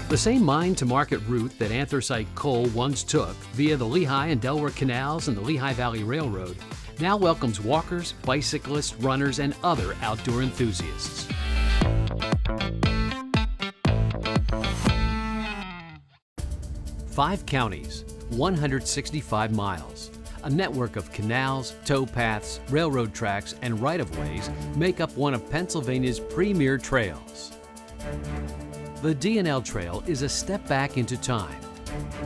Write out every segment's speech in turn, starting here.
The same mine-to-market route that anthracite coal once took via the Lehigh and Delaware Canals and the Lehigh Valley Railroad now welcomes walkers, bicyclists, runners, and other outdoor enthusiasts. Five counties, 165 miles. A network of canals, towpaths, railroad tracks, and right-of-ways make up one of Pennsylvania's premier trails. The D&L Trail is a step back into time.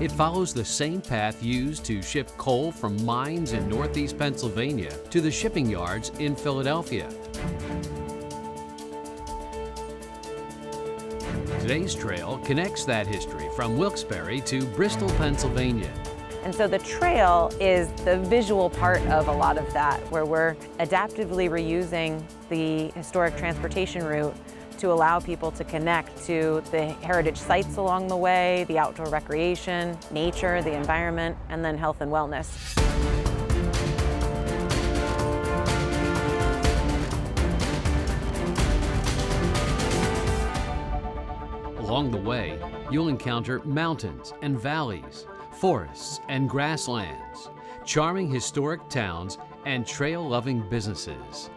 It follows the same path used to ship coal from mines in northeast Pennsylvania to the shipping yards in Philadelphia. Today's trail connects that history from Wilkes-Barre to Bristol, Pennsylvania. And so the trail is the visual part of a lot of that, where we're adaptively reusing the historic transportation route to allow people to connect to the heritage sites along the way, the outdoor recreation, nature, the environment, and then health and wellness. Along the way, you'll encounter mountains and valleys, forests and grasslands, charming historic towns, and trail-loving businesses.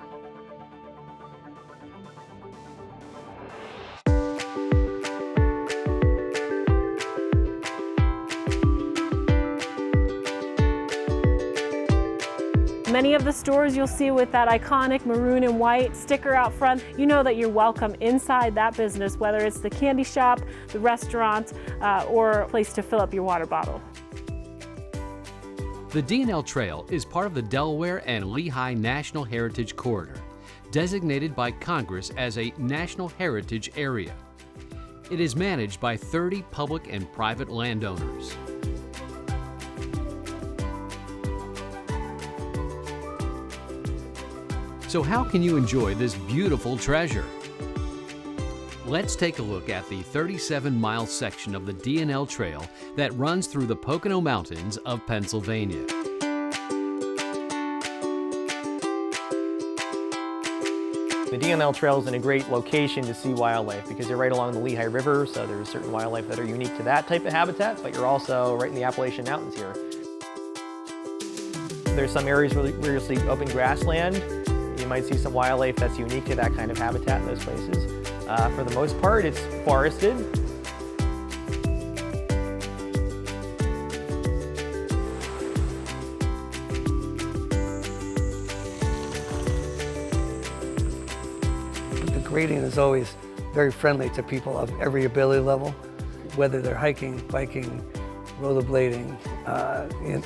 Many of the stores you'll see with that iconic maroon and white sticker out front, you know that you're welcome inside that business, whether it's the candy shop, the restaurant, or a place to fill up your water bottle. The D&L Trail is part of the Delaware and Lehigh National Heritage Corridor, designated by Congress as a National Heritage Area. It is managed by 30 public and private landowners. So how can you enjoy this beautiful treasure? Let's take a look at the 37-mile section of the D&L Trail that runs through the Pocono Mountains of Pennsylvania. The D&L Trail is in a great location to see wildlife because you're right along the Lehigh River, so there's certain wildlife that are unique to that type of habitat, but you're also right in the Appalachian Mountains here. There's some areas where you'll see open grassland. You might see some wildlife that's unique to that kind of habitat in those places. For the most part, it's forested. The grading is always very friendly to people of every ability level, whether they're hiking, biking, rollerblading.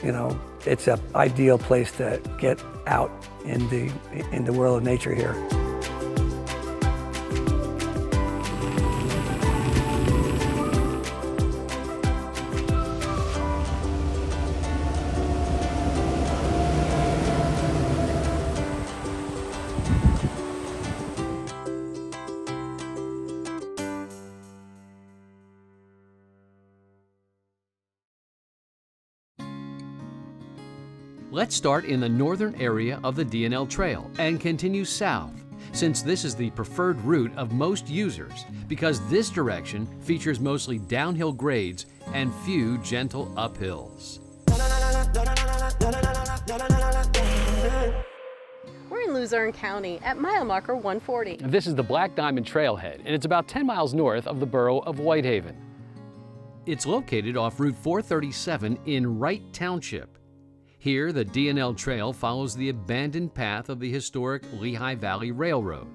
You know, it's an ideal place to get out in the world of nature here. Let's start in the northern area of the D&L Trail and continue south, since this is the preferred route of most users because this direction features mostly downhill grades and few gentle uphills. We're in Luzerne County at mile marker 140. This is the Black Diamond Trailhead, and it's about 10 miles north of the borough of Whitehaven. It's located off Route 437 in Wright Township. Here, the D&L Trail follows the abandoned path of the historic Lehigh Valley Railroad.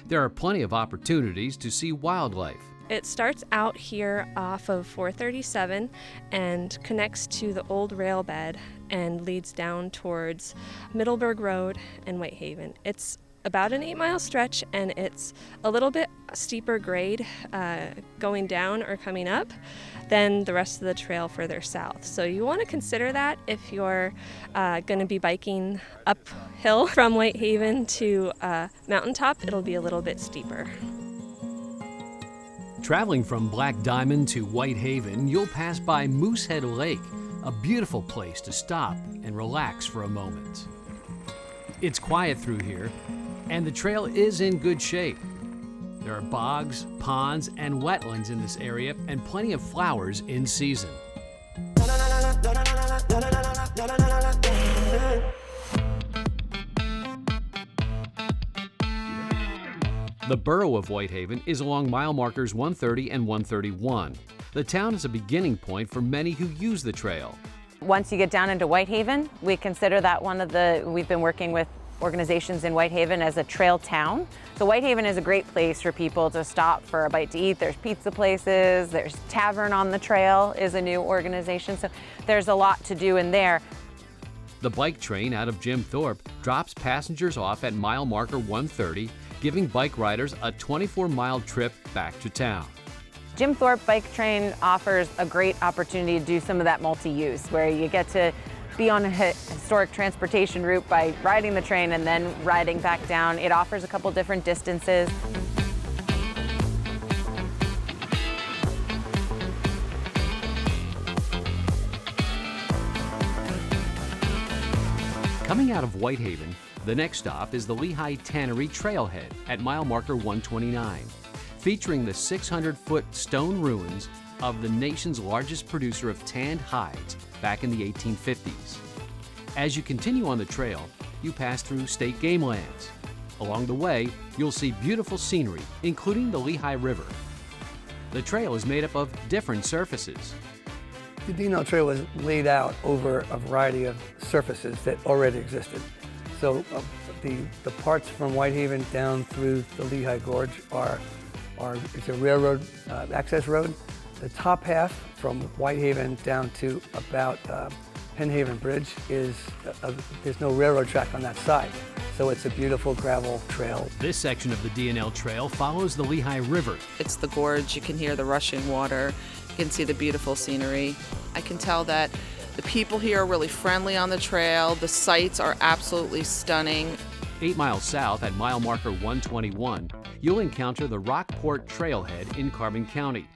There are plenty of opportunities to see wildlife. It starts out here off of 437 and connects to the old rail bed and leads down towards Middleburg Road and Whitehaven. It's about an 8-mile stretch, and it's a little bit steeper grade going down or coming up than the rest of the trail further south. So you want to consider that if you're going to be biking uphill from Whitehaven to Mountaintop. It'll be a little bit steeper. Traveling from Black Diamond to Whitehaven, you'll pass by Moosehead Lake, a beautiful place to stop and relax for a moment. It's quiet through here, and the trail is in good shape. There are bogs, ponds, and wetlands in this area, and plenty of flowers in season. The borough of Whitehaven is along mile markers 130 and 131. The town is a beginning point for many who use the trail. Once you get down into Whitehaven, we consider that we've been working with organizations in Whitehaven as a trail town. So Whitehaven is a great place for people to stop for a bite to eat. There's pizza places, there's Tavern on the Trail is a new organization. So there's a lot to do in there. The bike train out of Jim Thorpe drops passengers off at mile marker 130, giving bike riders a 24-mile trip back to town. Jim Thorpe Bike Train offers a great opportunity to do some of that multi-use, where you get to be on a historic transportation route by riding the train and then riding back down. It offers a couple different distances. Coming out of Whitehaven, the next stop is the Lehigh Tannery Trailhead at mile marker 129, featuring the 600-foot stone ruins of the nation's largest producer of tanned hides back in the 1850s. As you continue on the trail, you pass through state game lands. Along the way, you'll see beautiful scenery, including the Lehigh River. The trail is made up of different surfaces. The D&L Trail was laid out over a variety of surfaces that already existed. So the parts from Whitehaven down through the Lehigh Gorge it's a railroad access road. The top half from Whitehaven down to about Penhaven Bridge there's no railroad track on that side. So it's a beautiful gravel trail. This section of the D&L Trail follows the Lehigh River. It's the gorge, you can hear the rushing water, you can see the beautiful scenery. I can tell that the people here are really friendly on the trail, the sights are absolutely stunning. 8 miles south at mile marker 121, you'll encounter the Rockport Trailhead in Carbon County.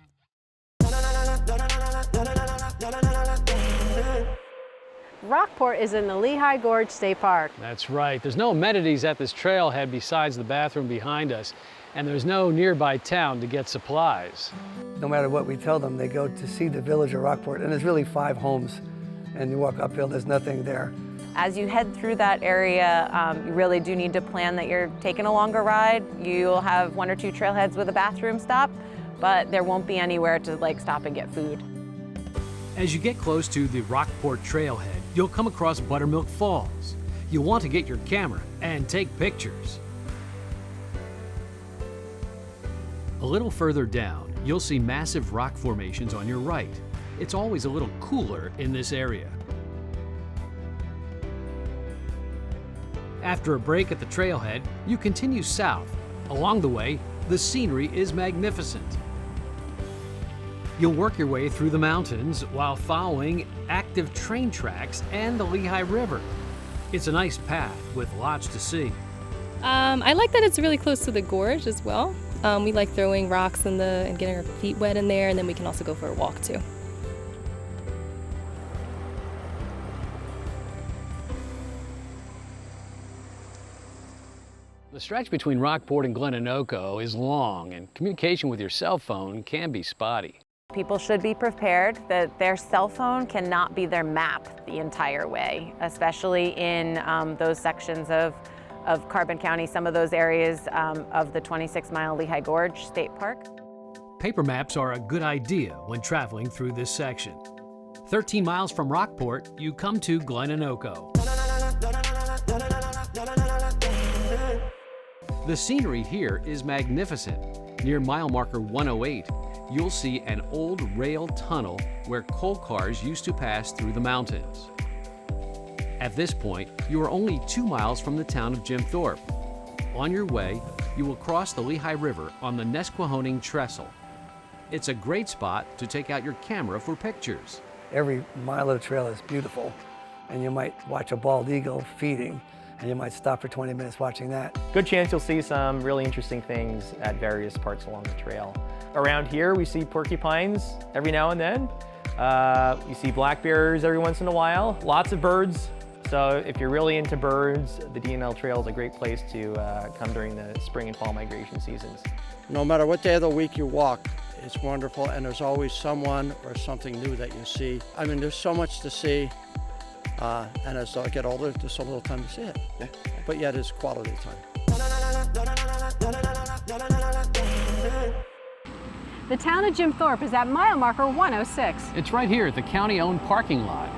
Rockport is in the Lehigh Gorge State Park. That's right. There's no amenities at this trailhead besides the bathroom behind us, and there's no nearby town to get supplies. No matter what we tell them, they go to see the village of Rockport, and there's really 5 homes, and you walk uphill, there's nothing there. As you head through that area, you really do need to plan that you're taking a longer ride. You'll have 1 or 2 trailheads with a bathroom stop, but there won't be anywhere to stop and get food. As you get close to the Rockport Trailhead, you'll come across Buttermilk Falls. You'll want to get your camera and take pictures. A little further down, you'll see massive rock formations on your right. It's always a little cooler in this area. After a break at the trailhead, you continue south. Along the way, the scenery is magnificent. You'll work your way through the mountains while following active train tracks and the Lehigh River. It's a nice path with lots to see. I like that it's really close to the gorge as well. We like throwing rocks and getting our feet wet in there, and then we can also go for a walk too. The stretch between Rockport and Glenanoco is long, and communication with your cell phone can be spotty. People should be prepared that their cell phone cannot be their map the entire way, especially in those sections of Carbon County, some of those areas of the 26-mile Lehigh Gorge State Park. Paper maps are a good idea when traveling through this section. 13 miles from Rockport, you come to Glenanoco. The scenery here is magnificent. Near mile marker 108, you'll see an old rail tunnel where coal cars used to pass through the mountains. At this point, you are only 2 miles from the town of Jim Thorpe. On your way, you will cross the Lehigh River on the Nesquehoning Trestle. It's a great spot to take out your camera for pictures. Every mile of the trail is beautiful, and you might watch a bald eagle feeding, and you might stop for 20 minutes watching that. Good chance you'll see some really interesting things at various parts along the trail. Around here, we see porcupines every now and then. You see black bears every once in a while. Lots of birds So if you're really into birds, the D&L Trail is a great place to come during the spring and fall migration seasons. No matter what day of the week you walk, it's wonderful, and there's always someone or something new that you see. I mean, there's so much to see, and as I get older, there's so little time to see it. Yeah. But yet it's quality time. The town of Jim Thorpe is at mile marker 106. It's right here at the county-owned parking lot.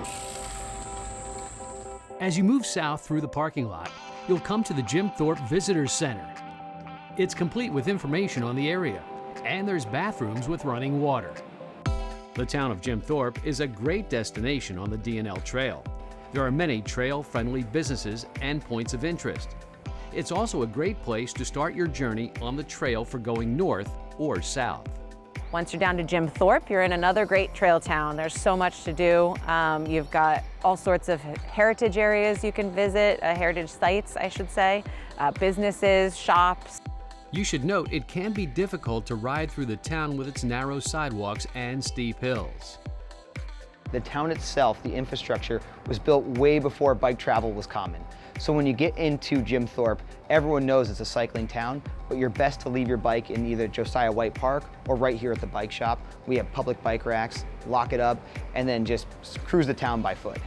As you move south through the parking lot, you'll come to the Jim Thorpe Visitors Center. It's complete with information on the area, and there's bathrooms with running water. The town of Jim Thorpe is a great destination on the D&L Trail. There are many trail-friendly businesses and points of interest. It's also a great place to start your journey on the trail for going north or south. Once you're down to Jim Thorpe, you're in another great trail town. There's so much to do. You've got all sorts of heritage areas you can visit, heritage sites, I should say, businesses, shops. You should note it can be difficult to ride through the town with its narrow sidewalks and steep hills. The town itself, the infrastructure, was built way before bike travel was common. So when you get into Jim Thorpe, everyone knows it's a cycling town, but you're best to leave your bike in either Josiah White Park or right here at the bike shop. We have public bike racks, lock it up, and then just cruise the town by foot.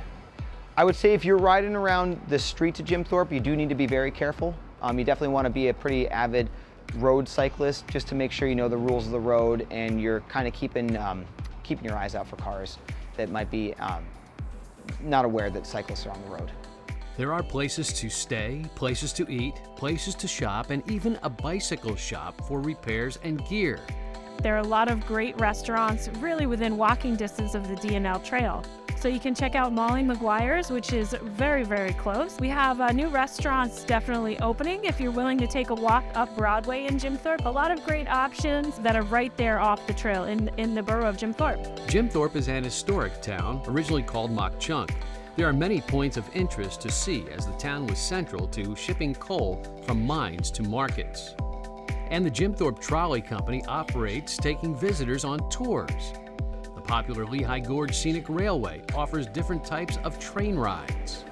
I would say if you're riding around the streets of Jim Thorpe, you do need to be very careful. You definitely want to be a pretty avid road cyclist just to make sure you know the rules of the road and you're kind of keeping your eyes out for cars that might be not aware that cyclists are on the road. There are places to stay, places to eat, places to shop, and even a bicycle shop for repairs and gear. There are a lot of great restaurants really within walking distance of the D&L Trail. So you can check out Molly McGuire's, which is very, very close. We have new restaurants definitely opening if you're willing to take a walk up Broadway in Jim Thorpe. A lot of great options that are right there off the trail in the borough of Jim Thorpe. Jim Thorpe is an historic town, originally called Mock Chunk. There are many points of interest to see as the town was central to shipping coal from mines to markets. And the Jim Thorpe Trolley Company operates taking visitors on tours. The popular Lehigh Gorge Scenic Railway offers different types of train rides.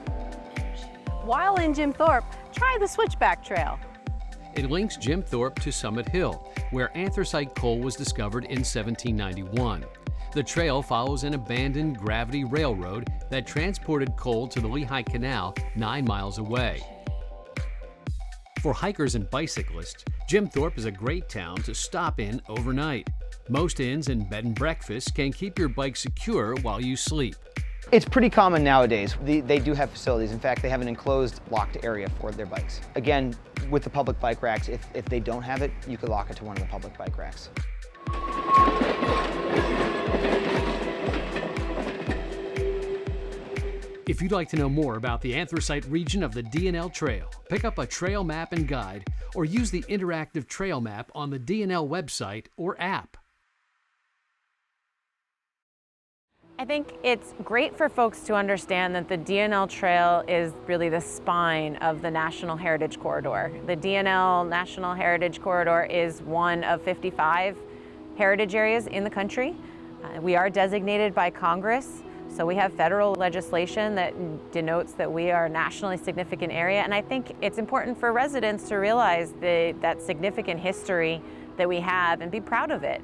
While in Jim Thorpe, try the Switchback Trail. It links Jim Thorpe to Summit Hill, where anthracite coal was discovered in 1791. The trail follows an abandoned gravity railroad that transported coal to the Lehigh Canal 9 miles away. For hikers and bicyclists, Jim Thorpe is a great town to stop in overnight. Most inns and bed and breakfasts can keep your bike secure while you sleep. It's pretty common nowadays. They do have facilities. In fact, they have an enclosed locked area for their bikes. Again, with the public bike racks, if they don't have it, you could lock it to one of the public bike racks. If you'd like to know more about the Anthracite region of the D&L Trail, pick up a trail map and guide or use the interactive trail map on the D&L website or app. I think it's great for folks to understand that the D&L Trail is really the spine of the National Heritage Corridor. The D&L National Heritage Corridor is one of 55 heritage areas in the country. We are designated by Congress, so we have federal legislation that denotes that we are a nationally significant area, and I think it's important for residents to realize that significant history that we have and be proud of it.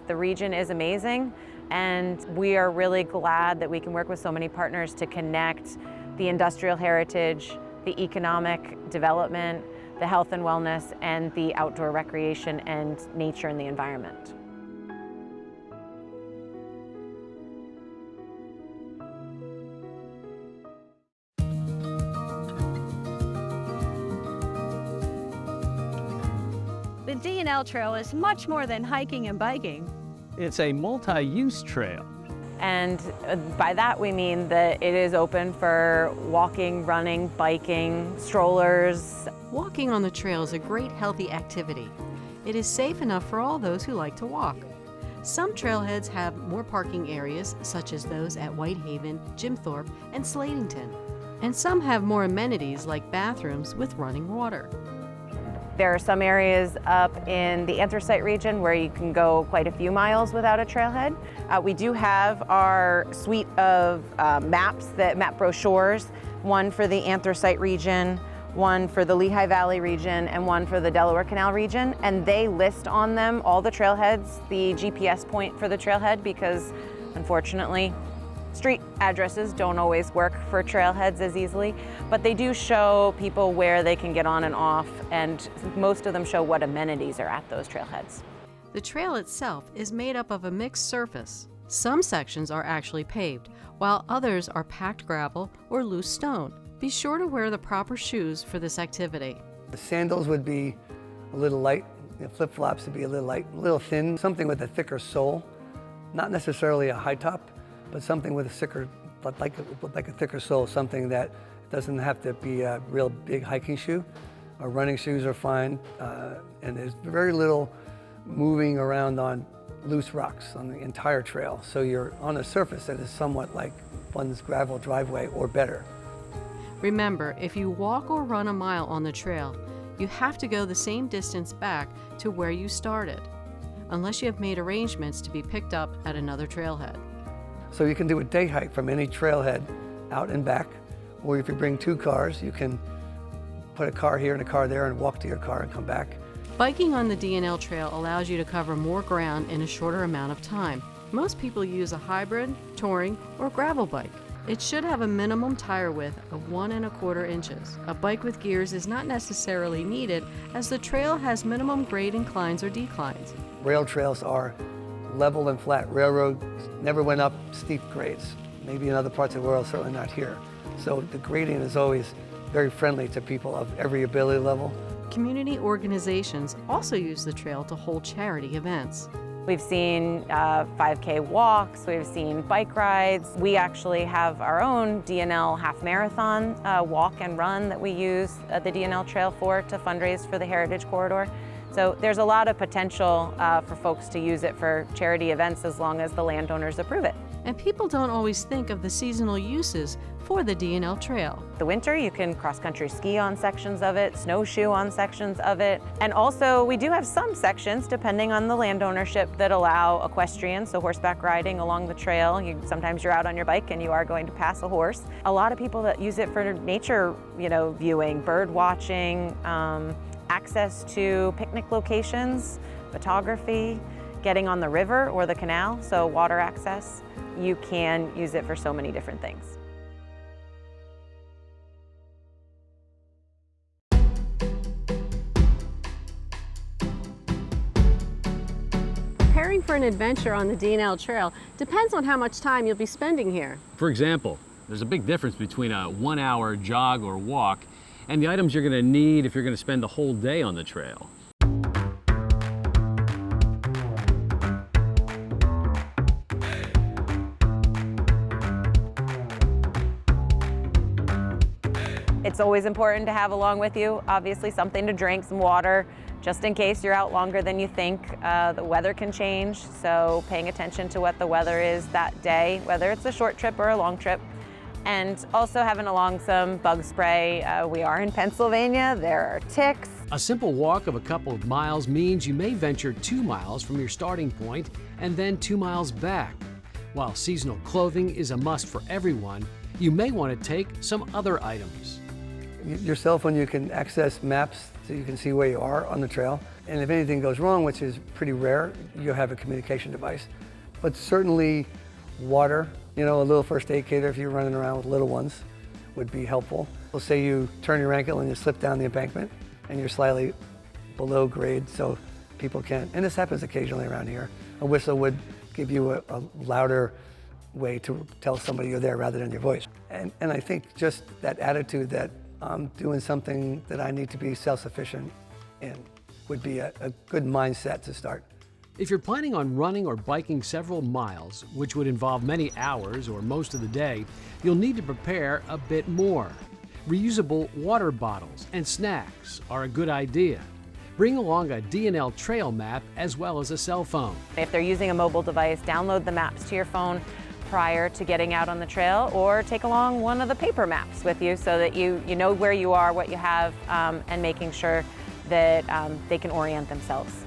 The region is amazing, and we are really glad that we can work with so many partners to connect the industrial heritage, the economic development, the health and wellness, and the outdoor recreation and nature and the environment. The D&L Trail is much more than hiking and biking. It's a multi-use trail. And by that we mean that it is open for walking, running, biking, strollers. Walking on the trail is a great healthy activity. It is safe enough for all those who like to walk. Some trailheads have more parking areas, such as those at Whitehaven, Jim Thorpe, and Slatington. And some have more amenities like bathrooms with running water. There are some areas up in the Anthracite region where you can go quite a few miles without a trailhead. We do have our suite of map brochures one for the Anthracite region, one for the Lehigh Valley region, and one for the Delaware Canal region. And they list on them all the trailheads, the GPS point for the trailhead, because unfortunately, street addresses don't always work for trailheads as easily, but they do show people where they can get on and off, and most of them show what amenities are at those trailheads. The trail itself is made up of a mixed surface. Some sections are actually paved, while others are packed gravel or loose stone. Be sure to wear the proper shoes for this activity. The sandals would be a little light, flip-flops would be a little light, a little thin, something with a thicker sole, not necessarily a high top, but something with a thicker, like a thicker sole, something that doesn't have to be a real big hiking shoe. Our running shoes are fine, and there's very little moving around on loose rocks on the entire trail. So you're on a surface that is somewhat like one's gravel driveway or better. Remember, if you walk or run a mile on the trail, you have to go the same distance back to where you started, unless you have made arrangements to be picked up at another trailhead. So you can do a day hike from any trailhead out and back, or if you bring two cars, you can put a car here and a car there and walk to your car and come back. Biking on the D&L Trail allows you to cover more ground in a shorter amount of time. Most people use a hybrid, touring, or gravel bike. It should have a minimum tire width of 1 1/4 inches. A bike with gears is not necessarily needed, as the trail has minimum grade inclines or declines. Rail trails are level and flat. Railroads never went up steep grades. Maybe in other parts of the world, certainly not here. So the grading is always very friendly to people of every ability level. Community organizations also use the trail to hold charity events. We've seen 5K walks, we've seen bike rides. We actually have our own D&L half marathon walk and run that we use the D&L Trail for to fundraise for the Heritage Corridor. So there's a lot of potential for folks to use it for charity events as long as the landowners approve it. And people don't always think of the seasonal uses for the D&L Trail. The winter, you can cross-country ski on sections of it, snowshoe on sections of it. And also, we do have some sections, depending on the land ownership, that allow equestrian, so horseback riding along the trail. Sometimes you're out on your bike and you are going to pass a horse. A lot of people that use it for nature, viewing, bird watching, access to picnic locations, photography, getting on the river or the canal, so water access. You can use it for so many different things. Preparing for an adventure on the D&L Trail depends on how much time you'll be spending here. For example, there's a big difference between a 1-hour jog or walk and the items you're going to need if you're going to spend the whole day on the trail. It's always important to have along with you, obviously, something to drink, some water, just in case you're out longer than you think. The weather can change, so paying attention to what the weather is that day, whether it's a short trip or a long trip. And also having along some bug spray. We are in Pennsylvania, there are ticks. A simple walk of a couple of miles means you may venture 2 miles from your starting point and then 2 miles back. While seasonal clothing is a must for everyone, you may want to take some other items. Your cell phone, you can access maps so you can see where you are on the trail. And if anything goes wrong, which is pretty rare, you'll have a communication device. But certainly water, a little first aid kit if you're running around with little ones would be helpful. Let's say you turn your ankle and you slip down the embankment and you're slightly below grade so people can't, and this happens occasionally around here, a whistle would give you a louder way to tell somebody you're there rather than your voice. And I think just that attitude that I'm doing something that I need to be self-sufficient in would be a good mindset to start. If you're planning on running or biking several miles, which would involve many hours or most of the day, you'll need to prepare a bit more. Reusable water bottles and snacks are a good idea. Bring along a D&L Trail map as well as a cell phone. If they're using a mobile device, download the maps to your phone prior to getting out on the trail, or take along one of the paper maps with you so that you know where you are, what you have, and making sure that they can orient themselves.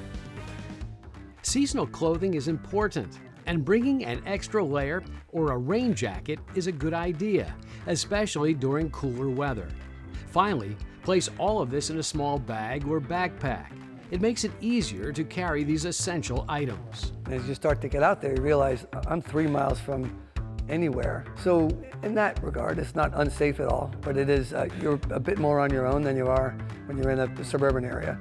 Seasonal clothing is important, and bringing an extra layer or a rain jacket is a good idea. especially during cooler weather. Finally, place all of this in a small bag or backpack. It makes it easier to carry these essential items. As you start to get out there, you realize I'm 3 miles from anywhere. So in that regard, it's not unsafe at all, but it is, you're a bit more on your own than you are when you're in a suburban area.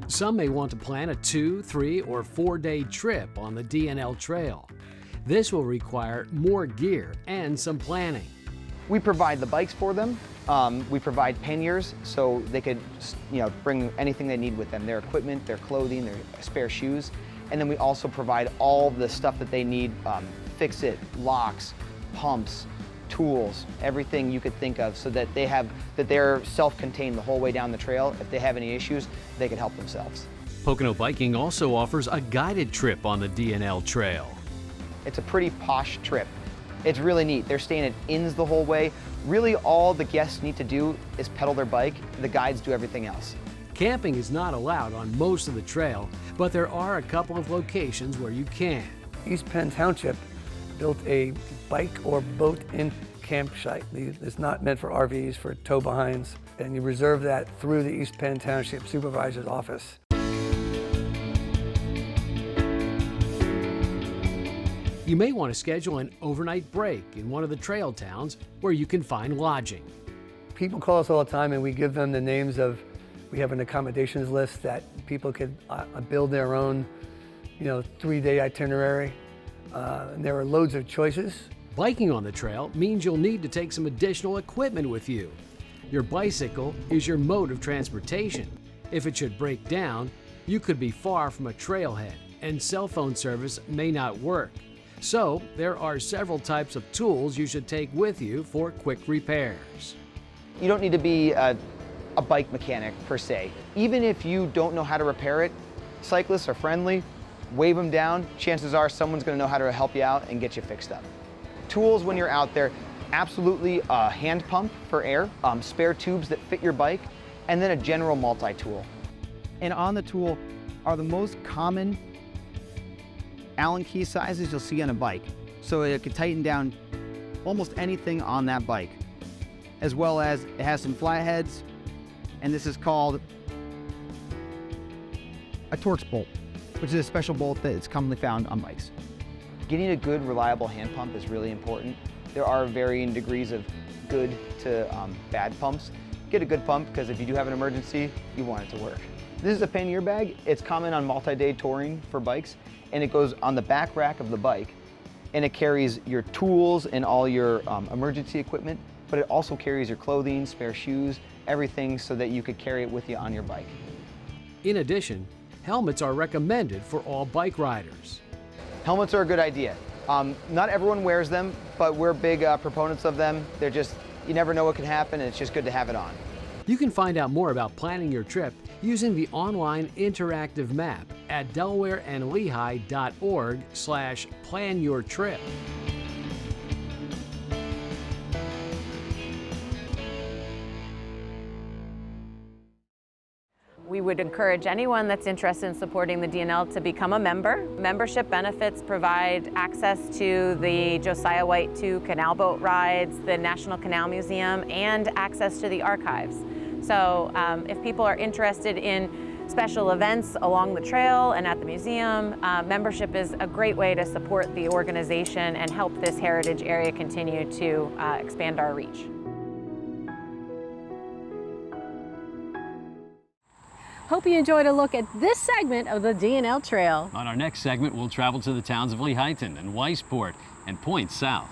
Some may want to plan a 2-, 3-, or 4-day trip on the D&L Trail. This will require more gear and some planning. We provide the bikes for them. We provide panniers so they could, bring anything they need with them, their equipment, their clothing, their spare shoes. And then we also provide all the stuff that they need, fix-it, locks, pumps, tools, everything you could think of, so that they're self-contained the whole way down the trail. If they have any issues, they can help themselves. Pocono Biking also offers a guided trip on the D&L Trail. It's a pretty posh trip. It's really neat. They're staying at inns the whole way. Really, all the guests need to do is pedal their bike. The guides do everything else. Camping is not allowed on most of the trail, but there are a couple of locations where you can. East Penn Township built a bike or boat-in campsite. It's not meant for RVs, for tow-behinds, and you reserve that through the East Penn Township Supervisor's office. You may want to schedule an overnight break in one of the trail towns where you can find lodging. People call us all the time and we give them the names of, we have an accommodations list that people could build their own, 3-day itinerary. And there are loads of choices. Biking on the trail means you'll need to take some additional equipment with you. Your bicycle is your mode of transportation. If it should break down, you could be far from a trailhead and cell phone service may not work. So there are several types of tools you should take with you for quick repairs. You don't need to be a bike mechanic per se. Even if you don't know how to repair it, cyclists are friendly. Wave them down, chances are someone's going to know how to help you out and get you fixed up. Tools when you're out there, absolutely a hand pump for air, spare tubes that fit your bike, and then a general multi-tool. And on the tool are the most common Allen key sizes you'll see on a bike. So it can tighten down almost anything on that bike. As well as it has some flatheads, and this is called a Torx bolt, which is a special bolt that is commonly found on bikes. Getting a good, reliable hand pump is really important. There are varying degrees of good to bad pumps. Get a good pump, because if you do have an emergency, you want it to work. This is a pannier bag. It's common on multi-day touring for bikes, and it goes on the back rack of the bike, and it carries your tools and all your emergency equipment, but it also carries your clothing, spare shoes, everything so that you could carry it with you on your bike. In addition, helmets are recommended for all bike riders. Helmets are a good idea. Not everyone wears them, but we're big proponents of them. They're just, you never know what can happen, and it's just good to have it on. You can find out more about planning your trip using the online interactive map at delawareandlehigh.org/planyourtrip. We would encourage anyone that's interested in supporting the D&L to become a member. Membership benefits provide access to the Josiah White II canal boat rides, the National Canal Museum, and access to the archives. So if people are interested in special events along the trail and at the museum, membership is a great way to support the organization and help this heritage area continue to expand our reach. Hope you enjoyed a look at this segment of the D&L Trail. On our next segment, we'll travel to the towns of Lehighton and Weisport and point south.